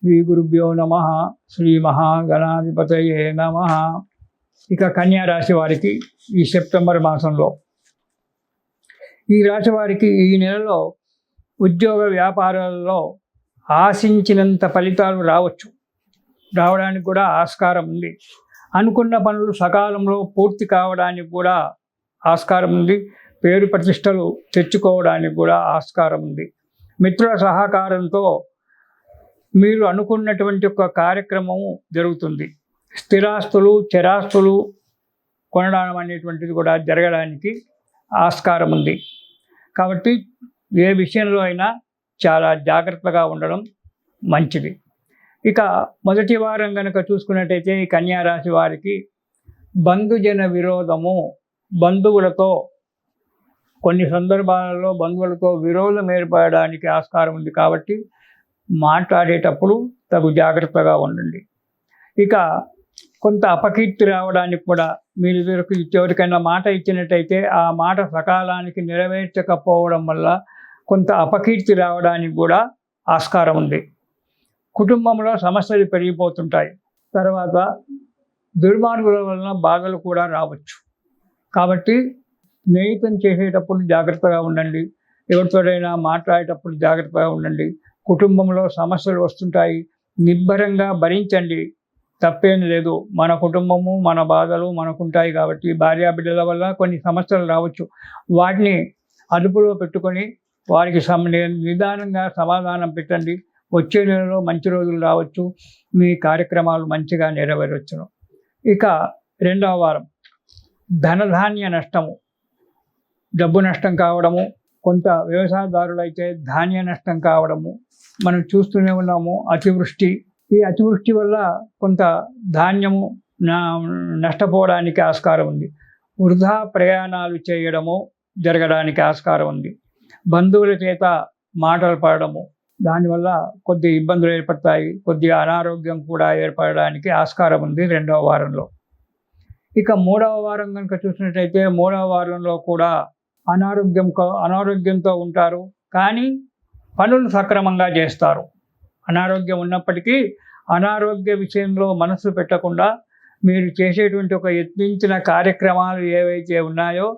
శ్రీ గురుభ్యో నమ. శ్రీ మహాగణాధిపతయే నమ. ఇక కన్యా రాశి వారికి ఈ సెప్టెంబర్ మాసంలో, ఈ రాశి వారికి ఈ నెలలో ఉద్యోగ వ్యాపారాలలో ఆశించినంత ఫలితాలు రావడానికి కూడా ఆస్కారం ఉంది. అనుకున్న పనులు సకాలంలో పూర్తి కావడానికి కూడా ఆస్కారం ఉంది. పేరు ప్రతిష్టలు తెచ్చుకోవడానికి కూడా ఆస్కారం ఉంది. మిత్రుల సహకారంతో మీరు అనుకున్నటువంటి ఒక కార్యక్రమము జరుగుతుంది. స్థిరాస్తులు చరాస్తులు కొనడం అనేటువంటిది కూడా జరగడానికి ఆస్కారం ఉంది. కాబట్టి ఏ విషయంలో అయినా చాలా జాగ్రత్తగా ఉండడం మంచిది. ఇక మొదటి వారం కనుక చూసుకున్నట్టయితే ఈ కన్యా రాశి వారికి బంధుజన విరోధము, బంధువులతో కొన్ని సందర్భాలలో బంధువులతో విరోధం ఏర్పడడానికి ఆస్కారం ఉంది. కాబట్టి మాట్లాడేటప్పుడు తగు జాగ్రత్తగా ఉండండి. ఇక కొంత అపకీర్తి రావడానికి కూడా, మీరు ఎవరికైనా మాట ఇచ్చినట్టయితే ఆ మాట సకాలానికి నెరవేర్చకపోవడం వల్ల కొంత అపకీర్తి రావడానికి కూడా ఆస్కారం ఉంది. కుటుంబంలో సమస్యలు పెరిగిపోతుంటాయి. తర్వాత దుర్మార్గుల వలన బాధలు కూడా రావచ్చు. కాబట్టి స్నేహితం చేసేటప్పుడు జాగ్రత్తగా ఉండండి. ఎవరితోనైనా మాట్లాడేటప్పుడు జాగ్రత్తగా ఉండండి. కుటుంబంలో సమస్యలు వస్తుంటాయి, నిబ్బరంగా భరించండి. తప్పేం లేదు. మన కుటుంబము, మన బాధలు మనకుంటాయి. కాబట్టి భార్యాబిడ్డల వల్ల కొన్ని సమస్యలు రావచ్చు. వాటిని అదుపులో పెట్టుకొని వారికి నిదానంగా సమాధానం పెట్టండి. వచ్చే నెలలో మంచి రోజులు రావచ్చు. మీ కార్యక్రమాలు మంచిగా నెరవేరవచ్చును. ఇక రెండవ వారం ధనధాన్య నష్టము, డబ్బు నష్టం కావడము, కొంత వ్యవసాయదారులైతే ధాన్య నష్టం కావడము మనం చూస్తూనే ఉన్నాము. అతివృష్టి, ఈ అతివృష్టి వల్ల కొంత ధాన్యము నష్టపోవడానికి ఆస్కారం ఉంది. వృధా ప్రయాణాలు చేయడము జరగడానికి ఆస్కారం ఉంది. బంధువుల చేత మాటలు పడడము, దానివల్ల కొద్ది ఇబ్బందులు ఏర్పడతాయి. కొద్దిగా అనారోగ్యం కూడా ఏర్పడడానికి ఆస్కారం ఉంది రెండవ వారంలో. ఇక మూడవ వారం కనుక చూసినట్టయితే మూడవ వారంలో కూడా అనారోగ్యంతో ఉంటారు. కానీ పనులు సక్రమంగా చేస్తారు. అనారోగ్యం ఉన్నప్పటికీ అనారోగ్య విషయంలో మనసు పెట్టకుండా మీరు చేసేటువంటి ఒక యత్నించిన కార్యక్రమాలు ఏవైతే ఉన్నాయో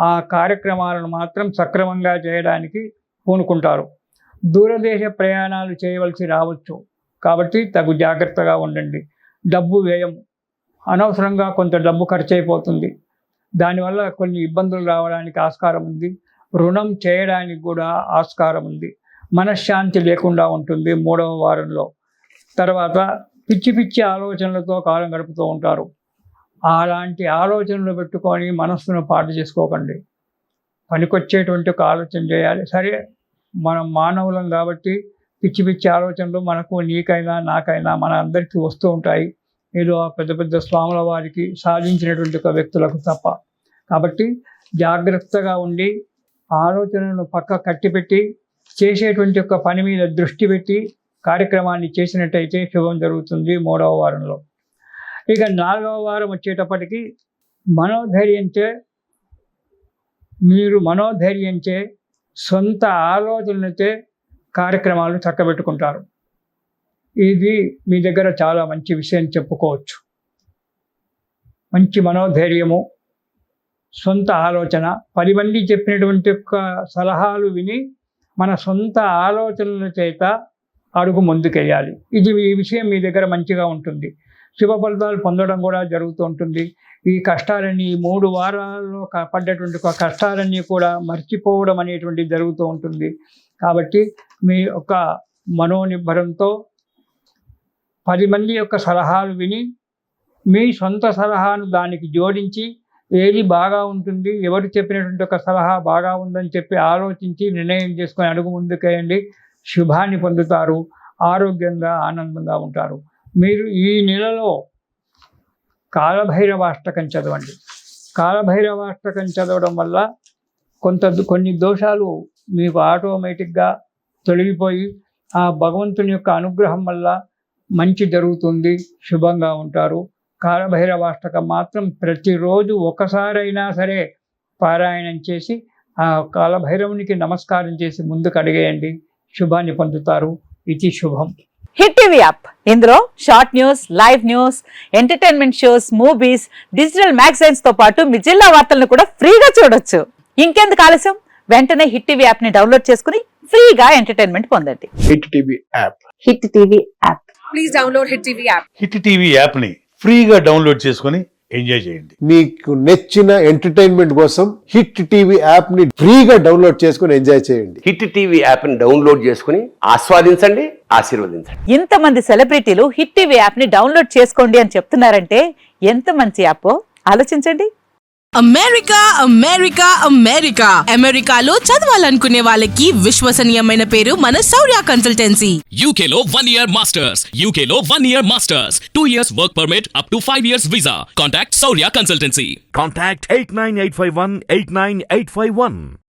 ఆ కార్యక్రమాలను మాత్రం సక్రమంగా చేయడానికి పూనుకుంటారు. దూరదేశ ప్రయాణాలు చేయవలసి రావచ్చు. కాబట్టి తగు జాగ్రత్తగా ఉండండి. డబ్బు వ్యయం, అనవసరంగా కొంత డబ్బు ఖర్చు అయిపోతుంది. దానివల్ల కొన్ని ఇబ్బందులు రావడానికి ఆస్కారం ఉంది. రుణం చేయడానికి కూడా ఆస్కారం ఉంది. మనశ్శాంతి లేకుండా ఉంటుంది మూడవ వారంలో. తర్వాత పిచ్చి పిచ్చి ఆలోచనలతో కాలం గడుపుతూ ఉంటారు. అలాంటి ఆలోచనలు పెట్టుకొని మనస్సును పాడు చేసుకోకండి. పనికొచ్చేటువంటి ఒక ఆలోచన చేయాలి. సరే, మనం మానవులం కాబట్టి పిచ్చి పిచ్చి ఆలోచనలు మనకు, నీకైనా నాకైనా, మన అందరికీ వస్తూ ఉంటాయి. ఏదో పెద్ద పెద్ద స్వాముల వారికి సాధించినటువంటి ఒక వ్యక్తులకు తప్ప. కాబట్టి జాగ్రత్తగా ఉండి ఆలోచనలను పక్క కట్టిపెట్టి చేసేటువంటి ఒక పని మీద దృష్టి పెట్టి కార్యక్రమాన్ని చేసినట్టయితే శుభం జరుగుతుంది మూడవ వారంలో. ఇక నాలుగవ వారం వచ్చేటప్పటికి మనోధైర్యంచే సొంత ఆలోచనలతో కార్యక్రమాలు చక్కబెట్టుకుంటారు. ఇది మీ దగ్గర చాలా మంచి విషయం చెప్పుకోవచ్చు. మంచి మనోధైర్యము, సొంత ఆలోచన, 10 మంది చెప్పినటువంటి యొక్క సలహాలు విని మన సొంత ఆలోచనల చేత అడుగు ముందుకెయ్యాలి. ఈ విషయం మీ దగ్గర మంచిగా ఉంటుంది. శుభ ఫలితాలు పొందడం కూడా జరుగుతూ ఉంటుంది. ఈ కష్టాలన్నీ 3 వారాల్లో పడ్డటువంటి కష్టాలన్నీ కూడా మర్చిపోవడం అనేటువంటిది జరుగుతూ ఉంటుంది. కాబట్టి మీ యొక్క మనోనిబ్బరంతో 10 మంది యొక్క సలహాలు విని మీ సొంత సలహాను దానికి జోడించి ఏది బాగా ఉంటుంది, ఎవరు చెప్పినటువంటి ఒక సలహా బాగా ఉందని చెప్పి ఆలోచించి నిర్ణయం చేసుకొని అడుగు ముందుకేయండి. శుభాన్ని పొందుతారు. ఆరోగ్యంగా ఆనందంగా ఉంటారు. మీరు ఈ నెలలో కాలభైరవాష్టకం చదవండి. కాలభైరవాష్టకం చదవడం వల్ల కొన్ని దోషాలు మీకు ఆటోమేటిక్గా తొలగిపోయి ఆ భగవంతుని యొక్క అనుగ్రహం వల్ల మంచి జరుగుతుంది. శుభంగా ఉంటారు. కాలభైరవాష్టకం మాత్రం ప్రతిరోజు ఒకసారైనా సరే పారాయణం చేసి ఆ కాలభైరవునికి నమస్కారం చేసి ముందుకు అడిగేయండి. శుభాన్ని పొందుతారు. ఇది శుభం. హిట్ టీవీ యాప్ ఇందులో short news, live news, entertainment shows, movies, digital magazines తో పాటు మీ జిల్లా వార్తలను కూడా ఫ్రీగా చూడొచ్చు. ఇంకెందుకు ఆలస్యం, వెంటనే హిట్ టీవీ యాప్ ని డౌన్లోడ్ చేసుకుని ఫ్రీగా ఎంటర్టైన్మెంట్ పొందండి. Hit TV app. Hit TV app. Please download hit TV app. Hit TV app ని ఫ్రీగా డౌన్లోడ్ చేసుకొని ఎంజాయ్ చేయండి. మీకు నచ్చిన ఎంటర్టైన్మెంట్ కోసం హిట్ టీవీ యాప్ ని ఫ్రీగా డౌన్లోడ్ చేసుకొని ఎంజాయ్ చేయండి. హిట్ టీవీ యాప్ ని డౌన్లోడ్ చేసుకుని ఆస్వాదించండి, ఆశీర్వదించండి. ఇంతమంది సెలబ్రిటీలు హిట్ టీవీ యాప్ ని డౌన్లోడ్ చేసుకోండి అని చెప్తున్నారంటే ఎంత మంచి యాప్ ఆలోచించండి. అమెరికా అమెరికా అమెరికా అమెరికాలో చదవాలనుకునే వాళ్ళకి విశ్వసనీయమైన పేరు మన శౌర్య కన్సల్టెన్సీ. UK లో 1 year masters. UK లో 1 year masters. 2 years work permit up to 5 years visa. Contact Saurya Consultancy. Contact 89851 89851.